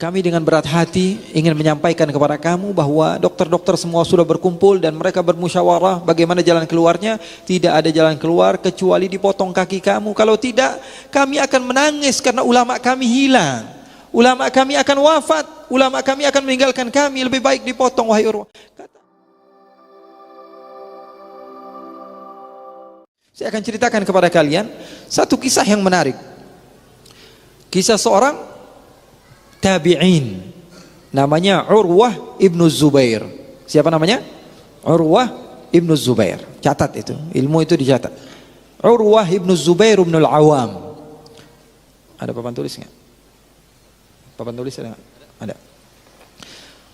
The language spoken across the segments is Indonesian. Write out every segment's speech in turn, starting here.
kami dengan berat hati ingin menyampaikan kepada kamu bahwa dokter-dokter semua sudah berkumpul dan mereka bermusyawarah bagaimana jalan keluarnya. Tidak ada jalan keluar kecuali dipotong kaki kamu. Kalau tidak, kami akan menangis karena ulama kami hilang. Ulama kami akan wafat. Ulama kami akan meninggalkan kami. Lebih baik dipotong, wahai Urwah. Saya akan ceritakan kepada kalian satu kisah yang menarik. Kisah seorang tabi'in, namanya Urwah ibnu Zubair. Siapa namanya? Urwah ibnu Zubair. Catat itu, ilmu itu dicatat. Urwah ibnu Zubair ibn al-Awam. Ada papan tulis nggak? Papan tulis ada nggak? Ada.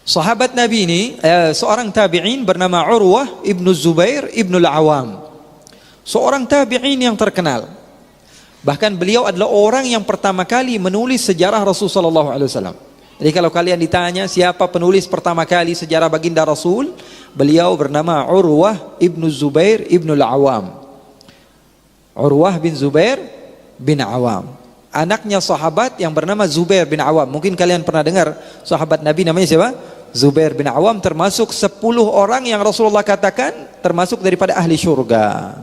Sahabat Nabi ini, seorang tabi'in bernama Urwah ibnu Zubair ibn al-Awam. Seorang tabi'in yang terkenal. Bahkan beliau adalah orang yang pertama kali menulis sejarah Rasulullah SAW. Jadi kalau kalian ditanya siapa penulis pertama kali sejarah baginda Rasul, beliau bernama Urwah ibnu Zubair ibn al-Awam. Urwah bin Zubair bin Awam, anaknya sahabat yang bernama Zubair bin Awam. Mungkin kalian pernah dengar sahabat Nabi namanya siapa? Zubair bin Awam, termasuk 10 orang yang Rasulullah katakan termasuk daripada ahli syurga.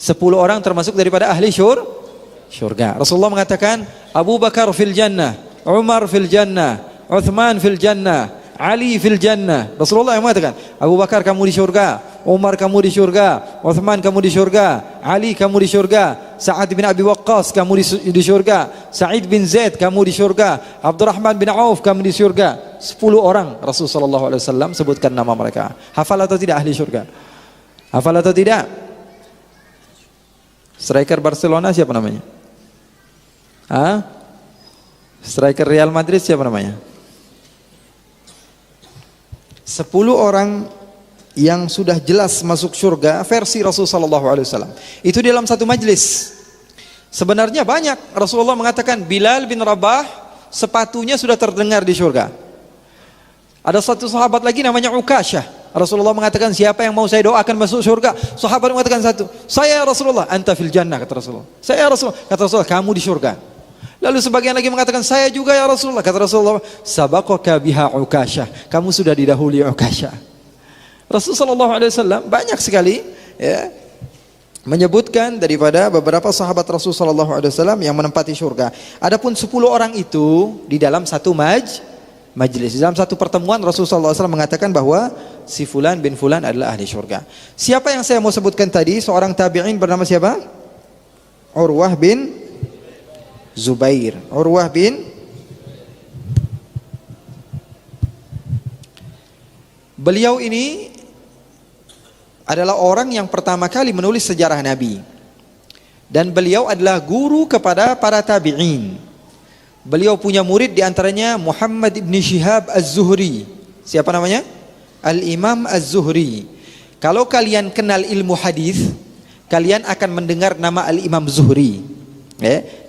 10 orang termasuk daripada ahli syurga. Rasulullah mengatakan Abu Bakar fil jannah, Umar fil jannah, Uthman fil jannah, Ali fil jannah. Rasulullah yang mengatakan Abu Bakar kamu di syurga, Umar kamu di syurga, Uthman kamu di syurga, Ali kamu di syurga, Sa'ad bin Abi Waqqas kamu di syurga, Sa'id bin Zaid kamu di syurga, Abdurrahman bin Auf kamu di syurga. 10 orang Rasulullah SAW sebutkan nama mereka. Hafal atau tidak ahli syurga? Hafal atau tidak? Striker Barcelona siapa namanya? Striker Real Madrid siapa namanya? 10 orang yang sudah jelas masuk surga versi Rasulullah SAW. Itu dalam satu majlis. Sebenarnya banyak. Rasulullah mengatakan Bilal bin Rabah sepatunya sudah terdengar di surga. Ada satu sahabat lagi namanya Ukasyah. Rasulullah mengatakan siapa yang mau saya doakan masuk surga? Sahabat mengatakan satu, saya Rasulullah. Anta fil jannah, kata Rasulullah. Saya Rasulullah, kata Rasulullah, kamu di surga. Lalu sebagian lagi mengatakan saya juga ya Rasulullah. Kata Rasulullah, sabaqaka biha Ukasyah, kamu sudah didahului Ukasyah. Rasulullah SAW banyak sekali ya, menyebutkan daripada beberapa sahabat Rasulullah SAW yang menempati surga. Adapun 10 orang itu di dalam satu majlis, dalam satu pertemuan Rasulullah SAW mengatakan bahwa si Fulan bin Fulan adalah ahli syurga. Siapa yang saya mau sebutkan tadi? Seorang tabi'in bernama siapa? Urwah bin Zubair. Urwah bin beliau ini adalah orang yang pertama kali menulis sejarah Nabi. Dan beliau adalah guru kepada para tabi'in. Beliau punya murid diantaranya Muhammad ibn Shihab Az-Zuhri. Siapa namanya? Al-Imam Az-Zuhri. Kalau kalian kenal ilmu hadis, kalian akan mendengar nama Al-Imam Zuhri.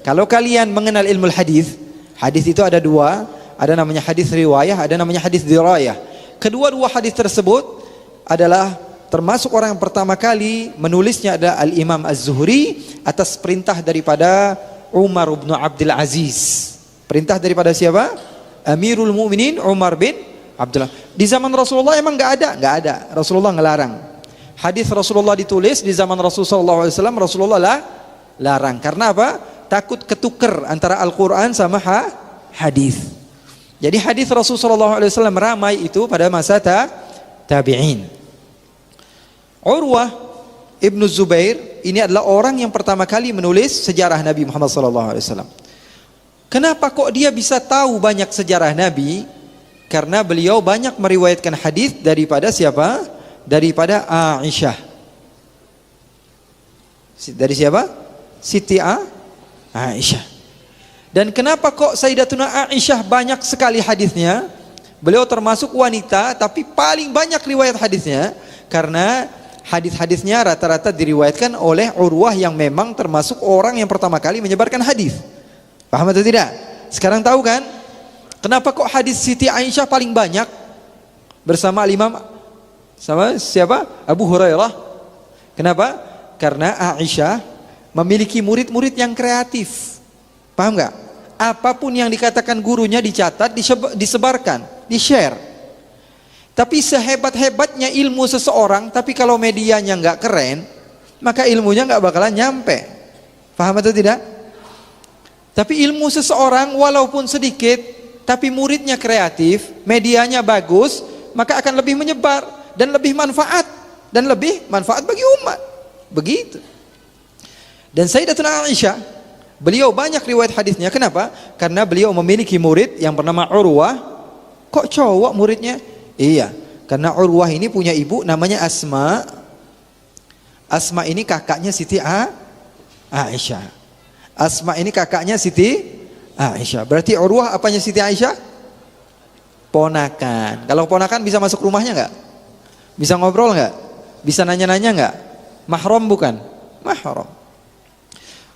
Kalau kalian mengenal ilmu hadis, hadis itu ada dua, ada namanya hadis riwayah, ada namanya hadis dirayah. Kedua-dua hadis tersebut adalah termasuk orang yang pertama kali menulisnya adalah Al-Imam Az-Zuhri atas perintah daripada Umar bin Abdul Aziz. Perintah daripada siapa? Amirul Mukminin Umar bin Abdullah. Di zaman Rasulullah emang nggak ada. Rasulullah ngelarang. Hadis Rasulullah ditulis di zaman Rasulullah SAW, Rasulullah larang. Karena apa? Takut ketuker antara Al-Quran sama hadis. Jadi hadis Rasulullah SAW ramai itu pada masa tabi'in. Urwah ibnu Zubair ini adalah orang yang pertama kali menulis sejarah Nabi Muhammad SAW. Kenapa kok dia bisa tahu banyak sejarah Nabi? Karena beliau banyak meriwayatkan hadis daripada siapa? Daripada Aisyah. Dari siapa? Siti Aisyah. Dan kenapa kok Sayyidatuna Aisyah banyak sekali hadisnya? Beliau termasuk wanita tapi paling banyak riwayat hadisnya karena hadis-hadisnya rata-rata diriwayatkan oleh Urwah yang memang termasuk orang yang pertama kali menyebarkan hadis. Paham atau tidak? Sekarang tahu kan? Kenapa kok hadis Siti Aisyah paling banyak bersama Imam sama siapa? Abu Hurairah. Kenapa? Karena Aisyah memiliki murid-murid yang kreatif. Paham nggak? apapun yang dikatakan gurunya dicatat, disebarkan, di-share. Tapi sehebat-hebatnya ilmu seseorang, tapi kalau medianya nggak keren, maka ilmunya nggak bakalan nyampe. Paham atau tidak? Tapi ilmu seseorang walaupun sedikit, tapi muridnya kreatif, medianya bagus, maka akan lebih menyebar dan lebih manfaat bagi umat. Begitu. Dan Sayyidatuna Aisyah, beliau banyak riwayat hadisnya. Kenapa? Karena beliau memiliki murid yang bernama Urwah. Kok cowok muridnya? Iya, karena Urwah ini punya ibu namanya Asma. Asma ini kakaknya Siti Aisyah. Asma ini kakaknya Siti Aisyah. Berarti Urwah apanya Siti Aisyah? Ponakan. Kalau ponakan bisa masuk rumahnya nggak? Bisa ngobrol nggak? Bisa nanya-nanya nggak? Mahram bukan? Mahram.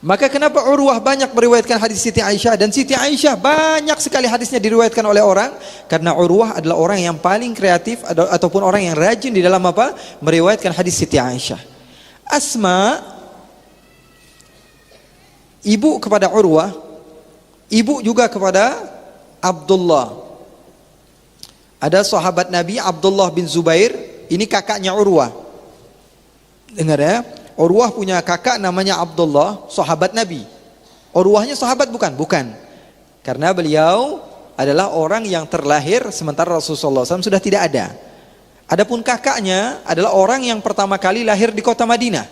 Maka kenapa Urwah banyak meriwayatkan hadis Siti Aisyah, dan Siti Aisyah banyak sekali hadisnya diriwayatkan oleh orang? Karena Urwah adalah orang yang paling kreatif ataupun orang yang rajin di dalam apa? Meriwayatkan hadis Siti Aisyah. Asma, ibu kepada Urwah, ibu juga kepada Abdullah. Ada sahabat Nabi Abdullah bin Zubair, ini kakaknya Urwah. Dengar ya, Urwah punya kakak namanya Abdullah, sahabat Nabi. Urwahnya sahabat bukan? Bukan. Karena beliau adalah orang yang terlahir sementara Rasulullah SAW sudah tidak ada. Adapun kakaknya adalah orang yang pertama kali lahir di kota Madinah.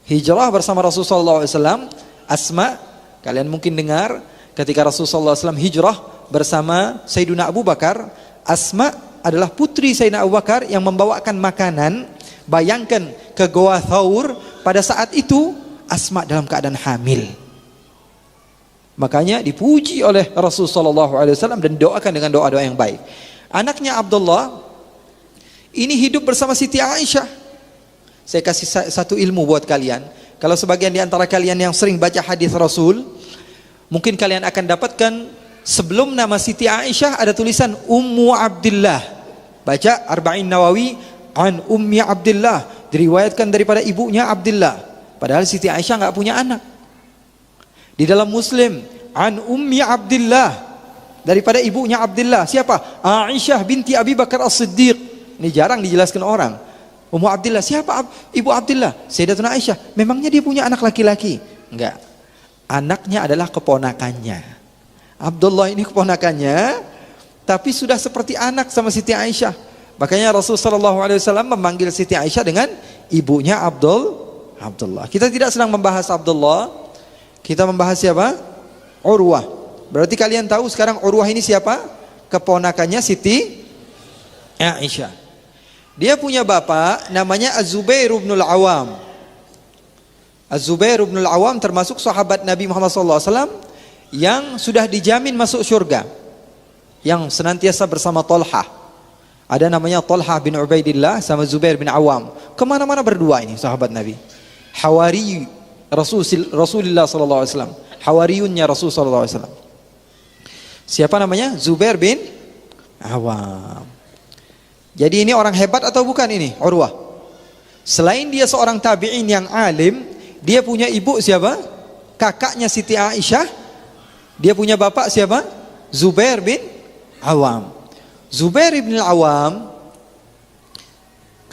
Hijrah bersama Rasulullah SAW. Asma, kalian mungkin dengar ketika Rasulullah SAW hijrah bersama Sayyidina Abu Bakar. Asma adalah putri Sayyidina Abu Bakar yang membawakan makanan. Bayangkan ke Goa Thaur, pada saat itu Asma dalam keadaan hamil. Makanya dipuji oleh Rasulullah SAW dan doakan dengan doa-doa yang baik. Anaknya Abdullah ini hidup bersama Siti Aisyah. Saya kasih satu ilmu buat kalian. Kalau sebagian di antara kalian yang sering baca hadis Rasul, mungkin kalian akan dapatkan sebelum nama Siti Aisyah ada tulisan Ummu Abdillah. Baca Arba'in Nawawi, an Ummi Abdillah, diriwayatkan daripada ibunya Abdillah. Padahal Siti Aisyah nggak punya anak. Di dalam Muslim, an Ummi Abdillah, daripada ibunya Abdillah. Siapa? Aisyah binti Abi Bakar As-Siddiq. Ini jarang dijelaskan orang. Ummu Abdillah, siapa ibu Abdillah? Sayyidatuna Aisyah. Memangnya dia punya anak laki-laki? Enggak. Anaknya adalah keponakannya. Abdullah ini keponakannya, tapi sudah seperti anak sama Siti Aisyah. Makanya Rasulullah SAW memanggil Siti Aisyah dengan ibunya Abdullah. Kita tidak sedang membahas Abdullah, kita membahas siapa? Urwah. Berarti kalian tahu sekarang Urwah ini siapa? Keponakannya Siti Aisyah. Dia punya bapak namanya Az-Zubair bin Al-Awwam. Az-Zubair bin Al-Awwam termasuk sahabat Nabi Muhammad SAW yang sudah dijamin masuk surga, yang senantiasa bersama Talha. Ada namanya Talha bin Ubaidillah sama Zubair bin Awam. Kemana-mana berdua ini sahabat Nabi. Hawari Rasulullah SAW. Hawariyunnya Rasulullah SAW. Siapa namanya? Zubair bin Awam. Jadi ini orang hebat atau bukan ini? Urwah. Selain dia seorang tabi'in yang alim, dia punya ibu siapa? Kakaknya Siti Aisyah. Dia punya bapak siapa? Zubair bin Awam. Zubair bin Awam,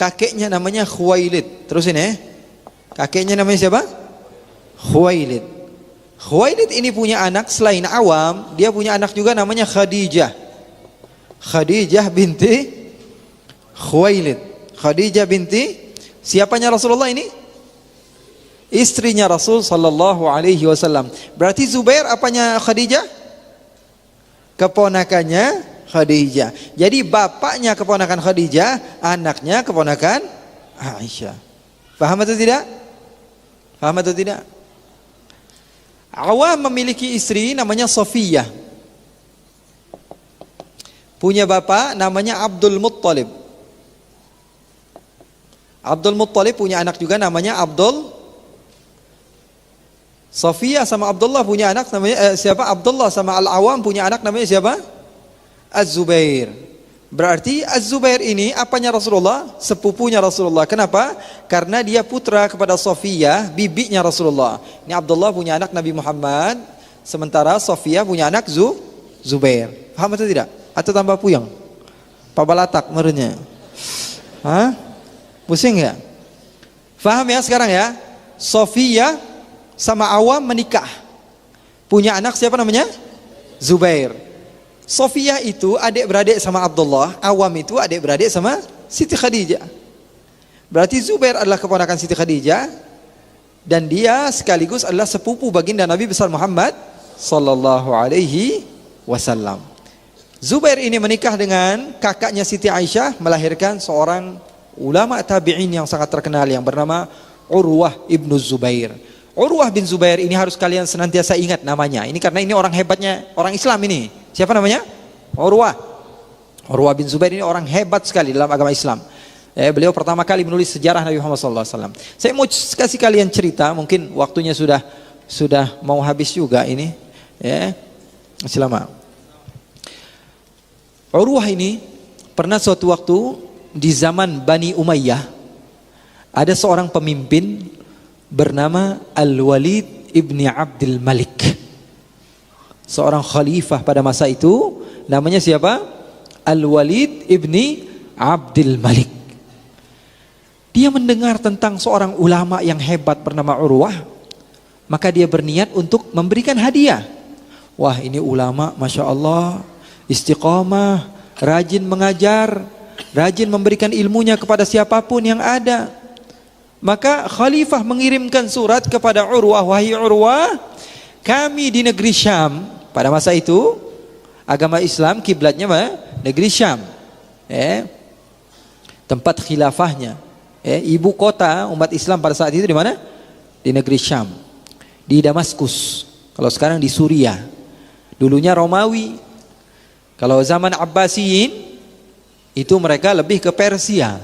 kakeknya namanya Khuwailid. Terusin ya. Kakeknya namanya siapa? Khuwailid. Khuwailid ini punya anak selain Awam, dia punya anak juga namanya Khadijah. Khadijah binti Khuwailid. Khadijah binti siapanya Rasulullah ini? Istrinya Rasul sallallahu alaihi wasallam. Berarti Zubair apanya Khadijah? Keponakannya Khadijah. Jadi bapaknya keponakan Khadijah, anaknya keponakan Aisyah. Paham atau tidak? Paham atau tidak? Awam memiliki istri namanya Safiyah. Punya bapak namanya Abdul Muttalib. Abdul Muttalib punya anak juga namanya Abdul. Safiyah sama Abdullah punya anak namanya siapa? Abdullah sama Al-Awam punya anak namanya siapa? Az-Zubair. Berarti Az-Zubair ini apanya Rasulullah? Sepupunya Rasulullah. Kenapa? Karena dia putra kepada Safiyah, bibinya Rasulullah. Ini Abdullah punya anak Nabi Muhammad, Sementara Sofia punya anak Zubair. Paham atau tidak? Atau tambah puyeng? Pabalatak merenya. Hah? Pusing ya? Paham ya sekarang ya? Sofia sama Awam menikah. Punya anak siapa namanya? Zubair. Sofia itu adik-beradik sama Abdullah, Awam itu adik-beradik sama Siti Khadijah. Berarti Zubair adalah keponakan Siti Khadijah dan dia sekaligus adalah sepupu baginda Nabi besar Muhammad sallallahu alaihi wasallam. Zubair ini menikah dengan kakaknya Siti Aisyah, melahirkan seorang ulama tabi'in yang sangat terkenal yang bernama Urwah ibnu Zubair. Urwah bin Zubair ini harus kalian senantiasa ingat namanya. Ini karena ini orang hebatnya orang Islam ini. Siapa namanya? Urwah. Urwah bin Zubair ini orang hebat sekali dalam agama Islam. Beliau pertama kali menulis sejarah Nabi Muhammad SAW. Saya mau kasih kalian cerita, mungkin waktunya sudah mau habis juga ini. Masih lama. Urwah ini pernah suatu waktu di zaman Bani Umayyah ada seorang pemimpin bernama Al-Walid ibni Abdul Malik. Seorang khalifah pada masa itu, namanya siapa? Al-Walid ibni Abdul Malik. Dia mendengar tentang seorang ulama yang hebat bernama Urwah, maka dia berniat untuk memberikan hadiah. Wah, ini ulama Masya Allah, istiqamah, rajin mengajar, rajin memberikan ilmunya kepada siapapun yang ada. Maka khalifah mengirimkan surat kepada Urwah, wahai Urwah, kami di negeri Syam, pada masa itu agama Islam kiblatnya negeri Syam, tempat khilafahnya, ibu kota umat Islam pada saat itu di mana? Di negeri Syam, di Damaskus. Kalau sekarang di Suriah, dulunya Romawi. Kalau zaman Abbasiyin itu mereka lebih ke Persia,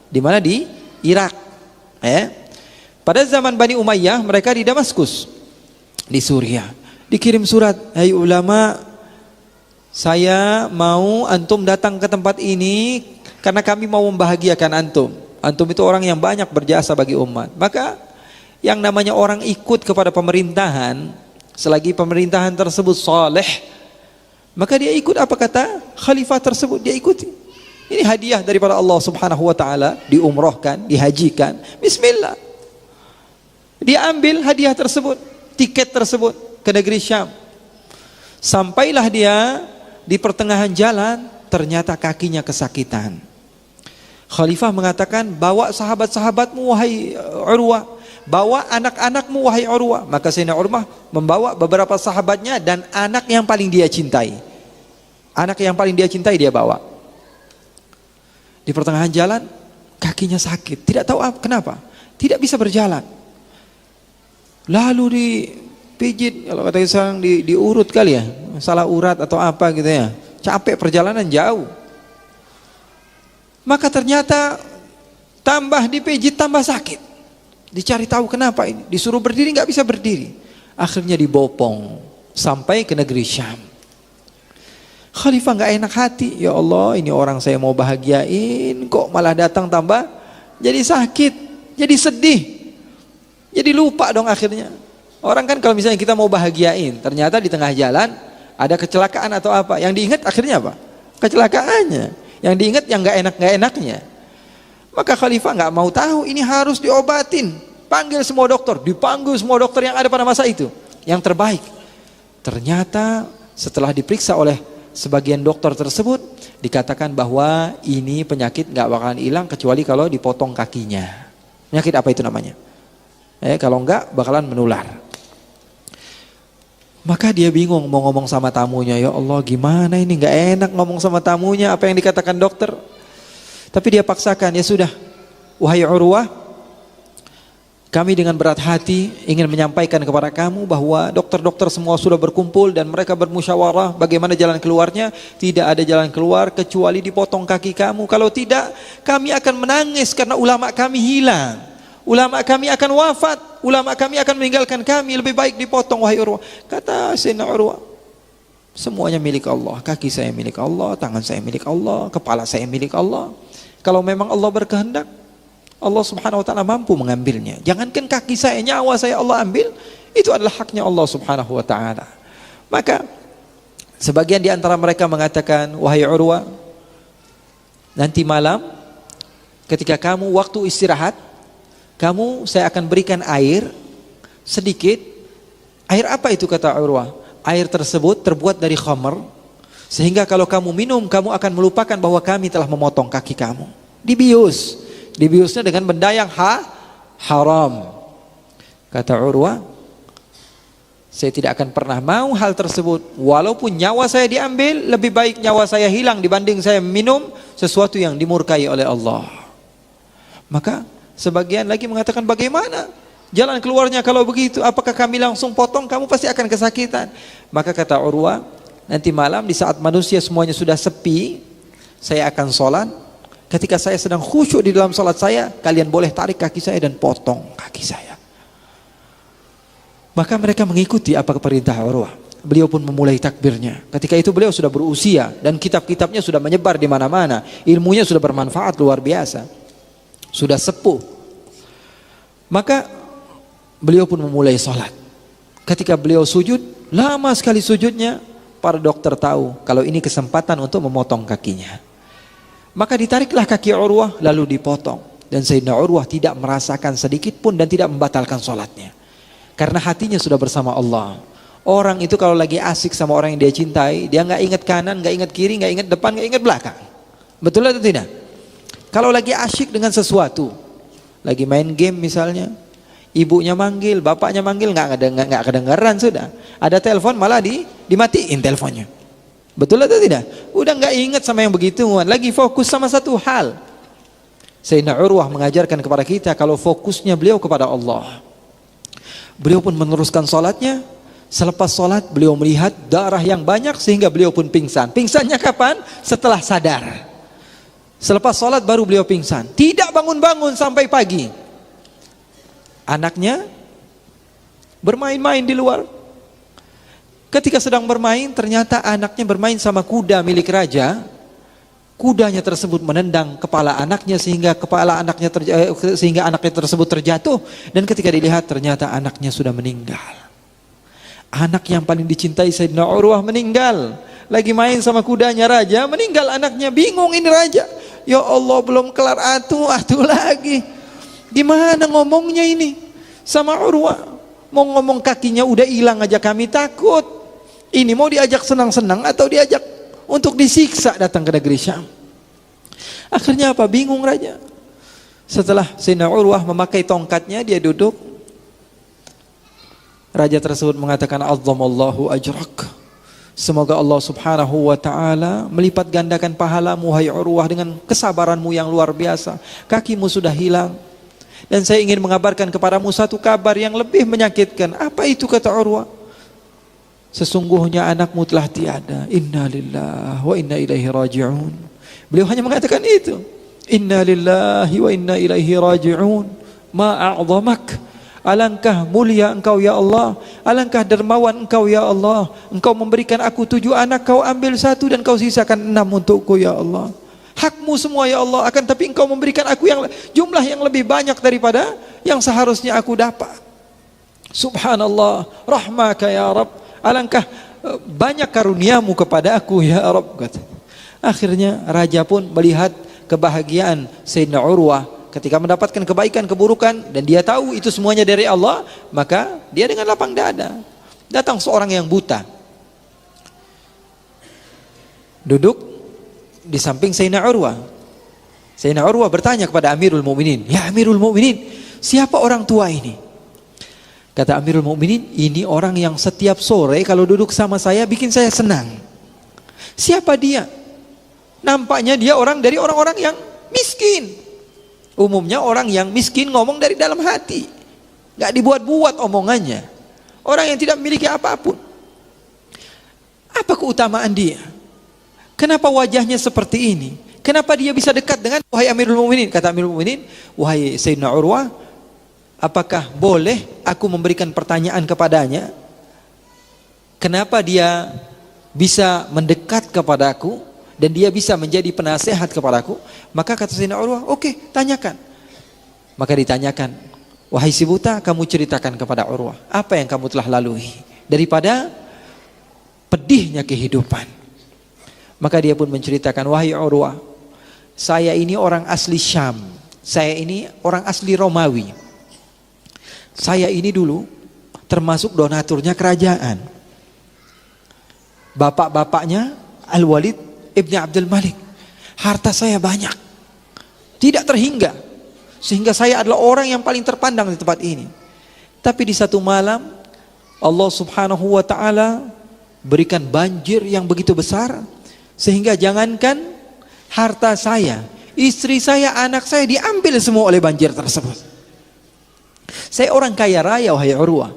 di mana di Irak. Pada zaman Bani Umayyah mereka di Damaskus, di Suriah. Dikirim surat, hai ulama, saya mau antum datang ke tempat ini karena kami mau membahagiakan antum. Antum itu orang yang banyak berjasa bagi umat. Maka yang namanya orang ikut kepada pemerintahan, selagi pemerintahan tersebut saleh, maka dia ikut apa kata khalifah tersebut, dia ikuti. Ini hadiah daripada Allah Subhanahu wa taala, diumrohkan, dihajikan. Bismillah. Dia ambil hadiah tersebut, tiket tersebut ke negeri Syam. Sampailah dia di pertengahan jalan, ternyata kakinya kesakitan. Khalifah mengatakan, bawa sahabat-sahabatmu wahai Urwah, bawa anak-anakmu wahai Urwah. Maka Sayyidina Urwah membawa beberapa sahabatnya dan anak yang paling dia cintai. Anak yang paling dia cintai dia bawa. Di pertengahan jalan kakinya sakit, tidak tahu kenapa, tidak bisa berjalan. Lalu dipijit, kalau kata sekarang diurut kali ya, salah urat atau apa gitu ya. Capek, perjalanan jauh. Maka ternyata tambah dipijit tambah sakit. Dicari tahu kenapa ini, disuruh berdiri nggak bisa berdiri. Akhirnya dibopong sampai ke negeri Syam. Khalifah nggak enak hati, ya Allah, ini orang saya mau bahagiain kok malah datang tambah jadi sakit, jadi sedih, jadi lupa dong akhirnya. Orang kan kalau misalnya kita mau bahagiain, ternyata di tengah jalan ada kecelakaan atau apa, yang diingat akhirnya apa? Kecelakaannya. Yang diingat yang nggak enaknya. Maka Khalifah nggak mau tahu, ini harus diobatin. Panggil semua dokter, dipanggil semua dokter yang ada pada masa itu, yang terbaik. Ternyata setelah diperiksa oleh sebagian dokter tersebut, dikatakan bahwa ini penyakit nggak bakalan hilang kecuali kalau dipotong kakinya. Penyakit apa itu namanya? Kalau enggak bakalan menular. Maka dia bingung mau ngomong sama tamunya, ya Allah gimana ini, nggak enak ngomong sama tamunya apa yang dikatakan dokter. Tapi dia paksakan, ya sudah, wahai Urwah, kami dengan berat hati ingin menyampaikan kepada kamu bahwa dokter-dokter semua sudah berkumpul dan mereka bermusyawarah bagaimana jalan keluarnya. Tidak ada jalan keluar kecuali dipotong kaki kamu. Kalau tidak, kami akan menangis karena ulama kami hilang. Ulama kami akan wafat, ulama kami akan meninggalkan kami, lebih baik dipotong wahai Urwah. Kata Sayyidina Urwah, semuanya milik Allah, kaki saya milik Allah, tangan saya milik Allah, kepala saya milik Allah. Kalau memang Allah berkehendak, Allah Subhanahu wa ta'ala mampu mengambilnya. Jangankan kaki saya, nyawa saya Allah ambil, itu adalah haknya Allah Subhanahu wa ta'ala. Maka sebagian di antara mereka mengatakan, wahai Urwah, nanti malam ketika kamu waktu istirahat, saya akan berikan air sedikit. Air apa itu, kata Urwah? Air tersebut terbuat dari khamr, sehingga kalau kamu minum, kamu akan melupakan bahwa kami telah memotong kaki kamu. Dibiusnya dengan benda yang haram. Kata Urwah, saya tidak akan pernah mau hal tersebut. Walaupun nyawa saya diambil, lebih baik nyawa saya hilang dibanding saya minum sesuatu yang dimurkai oleh Allah. Maka sebagian lagi mengatakan, bagaimana jalan keluarnya kalau begitu? Apakah kami langsung potong? Kamu pasti akan kesakitan. Maka kata Urwah, nanti malam di saat manusia semuanya sudah sepi, saya akan sholat. Ketika saya sedang khusyuk di dalam sholat saya, kalian boleh tarik kaki saya dan potong kaki saya. Maka mereka mengikuti apa perintah Urwah. Beliau pun memulai takbirnya. Ketika itu beliau sudah berusia dan kitab-kitabnya sudah menyebar di mana-mana. Ilmunya sudah bermanfaat luar biasa. Sudah sepuh. Maka beliau pun memulai sholat. Ketika beliau sujud, lama sekali sujudnya. Para dokter tahu kalau ini kesempatan untuk memotong kakinya. Maka ditariklah kaki Urwah lalu dipotong. Dan Sayyidina Urwah tidak merasakan sedikit pun dan tidak membatalkan sholatnya. Karena hatinya sudah bersama Allah. Orang itu kalau lagi asik sama orang yang dia cintai, dia nggak ingat kanan, nggak ingat kiri, nggak ingat depan, nggak ingat belakang. Betul atau tidak? Kalau lagi asyik dengan sesuatu, lagi main game misalnya, ibunya manggil, bapaknya manggil, nggak kedengaran sudah. Ada telepon malah dimatiin teleponnya. Betul atau tidak? Udah nggak ingat sama yang begituan, lagi fokus sama satu hal. Sayyidina Urwah mengajarkan kepada kita kalau fokusnya beliau kepada Allah. Beliau pun meneruskan sholatnya. Selepas sholat beliau melihat darah yang banyak sehingga beliau pun pingsan. Pingsannya kapan? Setelah sadar. Selepas sholat baru beliau pingsan. Tidak bangun-bangun sampai pagi. Anaknya bermain-main di luar. Ketika sedang bermain, ternyata anaknya bermain sama kuda milik raja. Kudanya tersebut menendang kepala anaknya sehingga anaknya tersebut terjatuh, dan ketika dilihat ternyata anaknya sudah meninggal. Anak yang paling dicintai Sayyidina Urwah meninggal. Lagi main sama kudanya raja, meninggal anaknya. Bingung ini raja. Ya Allah, belum kelar atu lagi. Gimana ngomongnya ini sama Urwah? Mau ngomong kakinya udah hilang aja kami takut. Ini mau diajak senang-senang atau diajak untuk disiksa datang ke negeri Syam. Akhirnya apa? Bingung raja. Setelah Sayyidina Urwah memakai tongkatnya, dia duduk. Raja tersebut mengatakan, azzamallahu ajrak. Semoga Allah subhanahu wa ta'ala melipat gandakan pahalamu, hai Urwah, dengan kesabaranmu yang luar biasa. Kakimu sudah hilang, dan saya ingin mengabarkan kepadamu satu kabar yang lebih menyakitkan. Apa itu, kata Urwah? Sesungguhnya anakmu telah tiada. Inna lillahi wa inna ilaihi raji'un. Beliau hanya mengatakan itu. Inna lillahi wa inna ilaihi raji'un. Ma a'zamak. Alangkah mulia engkau ya Allah. Alangkah dermawan engkau ya Allah. Engkau memberikan aku 7 anak, kau ambil 1 dan kau sisakan 6 untukku ya Allah. Hakmu semua ya Allah, akan tapi engkau memberikan aku jumlah yang lebih banyak daripada yang seharusnya aku dapat. Subhanallah, rahmaka ya Rabb. Alangkah banyak karuniamu kepada aku ya Rabb. Akhirnya raja pun melihat kebahagiaan Sayyidina Urwah ketika mendapatkan kebaikan, keburukan, dan dia tahu itu semuanya dari Allah. Maka dia dengan lapang dada. Datang seorang yang buta, duduk di samping Sayyidina Urwah. Sayyidina Urwah bertanya kepada Amirul Mukminin, ya Amirul Mukminin, siapa orang tua ini? Kata Amirul Mukminin, ini orang yang setiap sore kalau duduk sama saya bikin saya senang. Siapa dia? Nampaknya dia dari orang-orang yang miskin. Umumnya orang yang miskin ngomong dari dalam hati, gak dibuat-buat omongannya. Orang yang tidak memiliki apapun. Apa keutamaan dia? Kenapa wajahnya seperti ini? Kenapa dia bisa dekat dengan wahai Amirul Mukminin? Kata Amirul Mukminin, wahai Sayyidina Urwah, apakah boleh aku memberikan pertanyaan kepadanya? Kenapa dia bisa mendekat kepadaku dan dia bisa menjadi penasehat kepadaku? Maka kata Sayyidina Urwah, oke, tanyakan. Maka ditanyakan, wahai si buta, kamu ceritakan kepada Urwah apa yang kamu telah lalui daripada pedihnya kehidupan. Maka dia pun menceritakan, wahai Urwah, saya ini orang asli Syam, saya ini orang asli Romawi. Saya ini dulu termasuk donaturnya kerajaan. Bapak-bapaknya Al-Walid Ibni Abdul Malik. Harta saya banyak, tidak terhingga, sehingga saya adalah orang yang paling terpandang di tempat ini. Tapi di satu malam Allah subhanahu wa ta'ala berikan banjir yang begitu besar, sehingga jangankan harta saya, istri saya, anak saya diambil semua oleh banjir tersebut. Saya orang kaya raya, wahai Urwah.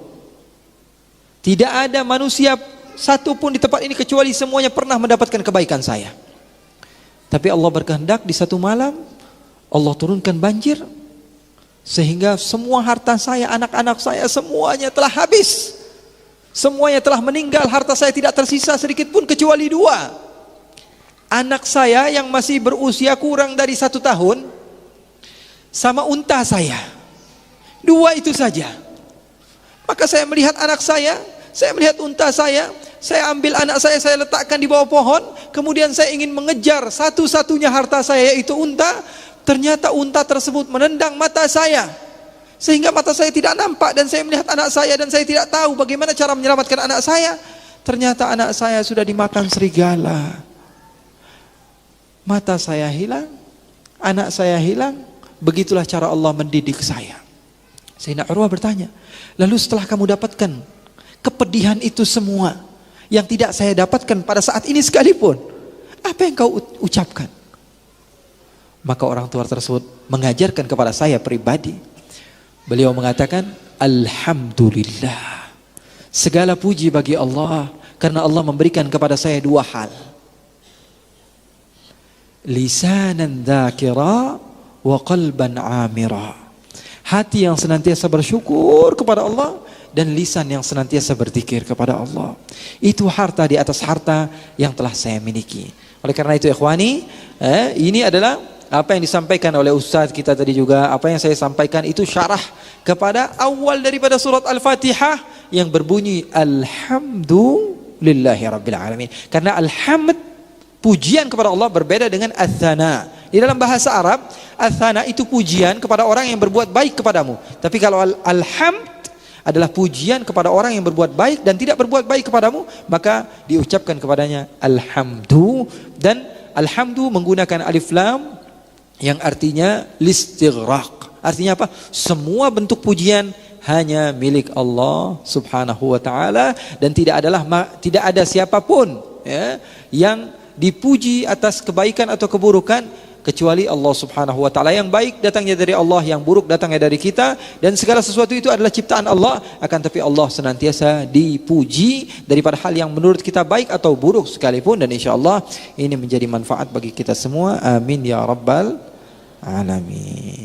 Tidak ada manusia satupun di tempat ini kecuali semuanya pernah mendapatkan kebaikan saya. Tapi Allah berkehendak di satu malam Allah turunkan banjir, sehingga semua harta saya, anak-anak saya semuanya telah habis. Semuanya telah meninggal, harta saya tidak tersisa sedikit pun kecuali 2. Anak saya yang masih berusia kurang dari 1 tahun, sama unta saya. 2 itu saja. Maka saya melihat anak saya melihat unta saya ambil anak saya letakkan di bawah pohon, kemudian saya ingin mengejar satu-satunya harta saya, yaitu unta. Ternyata unta tersebut menendang mata saya, sehingga mata saya tidak nampak, dan saya melihat anak saya dan saya tidak tahu bagaimana cara menyelamatkan anak saya. Ternyata anak saya sudah dimakan serigala. Mata saya hilang, anak saya hilang. Begitulah cara Allah mendidik saya. Sayyidina Urwah bertanya, lalu setelah kamu dapatkan kepedihan itu semua yang tidak saya dapatkan pada saat ini sekalipun, apa yang kau ucapkan? Maka orang tua tersebut mengajarkan kepada saya pribadi. Beliau mengatakan, alhamdulillah, segala puji bagi Allah, karena Allah memberikan kepada saya 2 hal. Lisanan dzakira wa qalban amira. Hati yang senantiasa bersyukur kepada Allah, dan lisan yang senantiasa berzikir kepada Allah. Itu harta di atas harta yang telah saya miliki. Oleh karena itu ikhwani, ini adalah apa yang disampaikan oleh Ustaz kita tadi juga. Apa yang saya sampaikan itu syarah kepada awal daripada surat Al-Fatihah yang berbunyi Alhamdulillahi Rabbil Alamin. Karena alhamd, pujian kepada Allah, berbeda dengan ats-tsana. Di dalam bahasa Arab, ats-tsana itu pujian kepada orang yang berbuat baik kepadamu. Tapi kalau alhamd adalah pujian kepada orang yang berbuat baik dan tidak berbuat baik kepadamu, maka diucapkan kepadanya alhamdu. Dan alhamdu menggunakan alif lam yang artinya listighraq. Artinya apa? Semua bentuk pujian hanya milik Allah subhanahu wa ta'ala, dan tidak ada siapapun yang dipuji atas kebaikan atau keburukan kecuali Allah subhanahu wa ta'ala. Yang baik datangnya dari Allah, yang buruk datangnya dari kita, dan segala sesuatu itu adalah ciptaan Allah. Akan tapi Allah senantiasa dipuji daripada hal yang menurut kita baik atau buruk sekalipun. Dan insyaAllah ini menjadi manfaat bagi kita semua. Amin ya rabbal alamin.